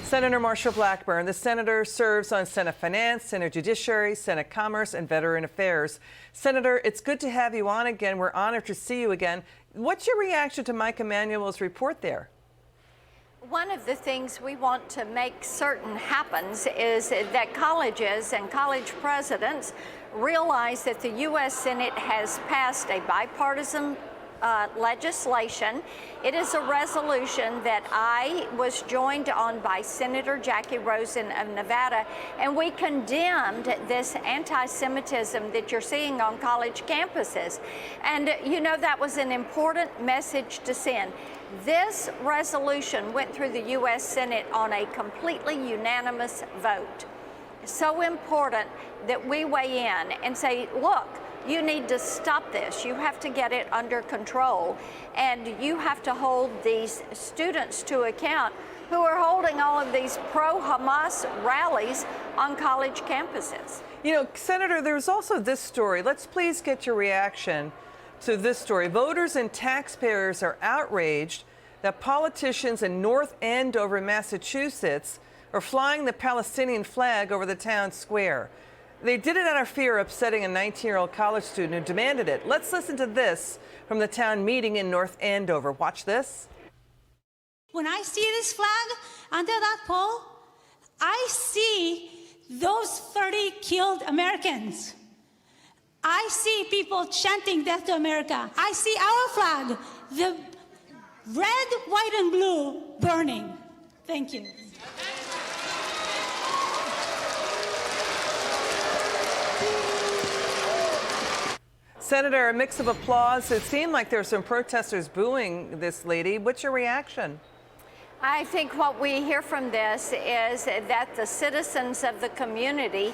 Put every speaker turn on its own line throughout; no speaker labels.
Senator Marsha Blackburn. The senator serves on Senate Finance, Senate Judiciary, Senate Commerce, and Veteran Affairs. Senator, it's good to have you on again. We're honored to see you again. What's your reaction to Mike Emanuel's report there?
One of the things we want to make certain happens is that colleges and college presidents realize that the U.S. Senate has passed a bipartisan legislation. It is a resolution that I was joined on by Senator Jackie Rosen of Nevada, and we condemned this anti-Semitism that you're seeing on college campuses. And you know, that was an important message to send. This resolution went through the U.S. Senate on a completely unanimous vote. So important that we weigh in and say, look, you need to stop this. You have to get it under control. And you have to hold these students to account who are holding all of these pro-Hamas rallies on college campuses.
You know, Senator, there's also this story. Let's please get your reaction to this story. Voters and taxpayers are outraged that politicians in North Andover, Massachusetts, are flying the Palestinian flag over the town square. They did it out of fear of upsetting a 19-year-old college student who demanded it. Let's listen to this from the town meeting in North Andover. Watch this.
When I see this flag under that pole, I see those 30 killed Americans. I see people chanting death to America. I see our flag, the red, white, and blue, burning. Thank you.
Senator, a mix of applause. It seemed like there were some protesters booing this lady. What's your reaction?
I think what we hear from this is that the citizens of the community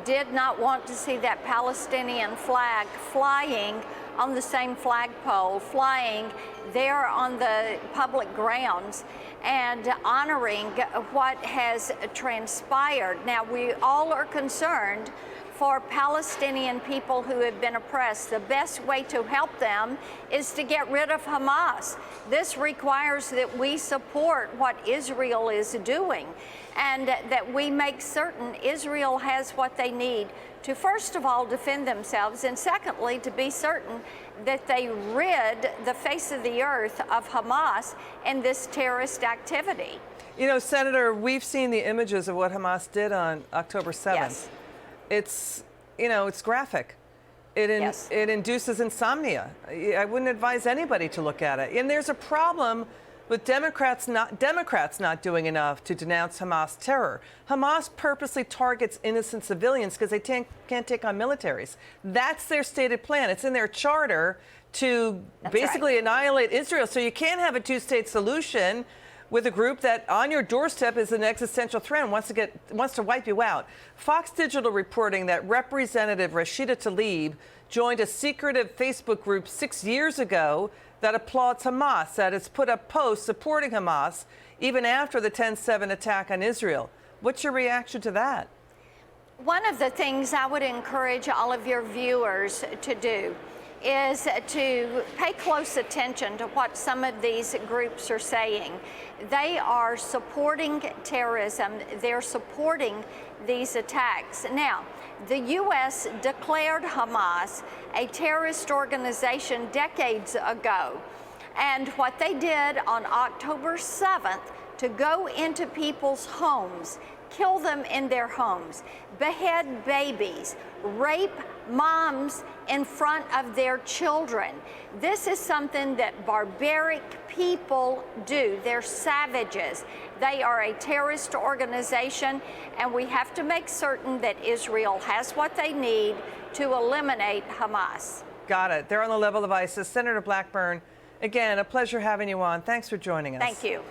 did not want to see that Palestinian flag flying on the same flagpole, flying there on the public grounds and honoring what has transpired. Now, we all are concerned for Palestinian people who have been oppressed. The best way to help them is to get rid of Hamas. This requires that we support what Israel is doing and that we make certain Israel has what they need to, first of all, defend themselves, and secondly, to be certain that they rid the face of the earth of Hamas and this terrorist activity.
You know, Senator, we've seen the images of what Hamas did on October 7th.
Yes.
It's, you know, it's graphic. It induces insomnia. I wouldn't advise anybody to look at it. And there's a problem with Democrats not doing enough to denounce Hamas terror. Hamas purposely targets innocent civilians because they can't take on militaries. That's their stated plan. It's in their charter to basically annihilate Israel. So you can't have a two-state solution with a group that on your doorstep is an existential threat and wants to wipe you out. Fox Digital reporting that Representative Rashida Tlaib joined a secretive Facebook group 6 years ago that applauds Hamas, that has put up posts supporting Hamas even after the 10/7 attack on Israel. What's your reaction to that?
One of the things I would encourage all of your viewers to do is to pay close attention to what some of these groups are saying. They are supporting terrorism. They're supporting these attacks. Now, the U.S. declared Hamas a terrorist organization decades ago. And what they did on October 7th to go into people's homes, kill them in their homes, behead babies, rape moms in front of their children. This is something that barbaric people do. They're savages. They are a terrorist organization, and we have to make certain that Israel has what they need to eliminate Hamas.
Got it. They're on the level of ISIS. Senator Blackburn, again, a pleasure having you on. Thanks for joining us.
Thank you.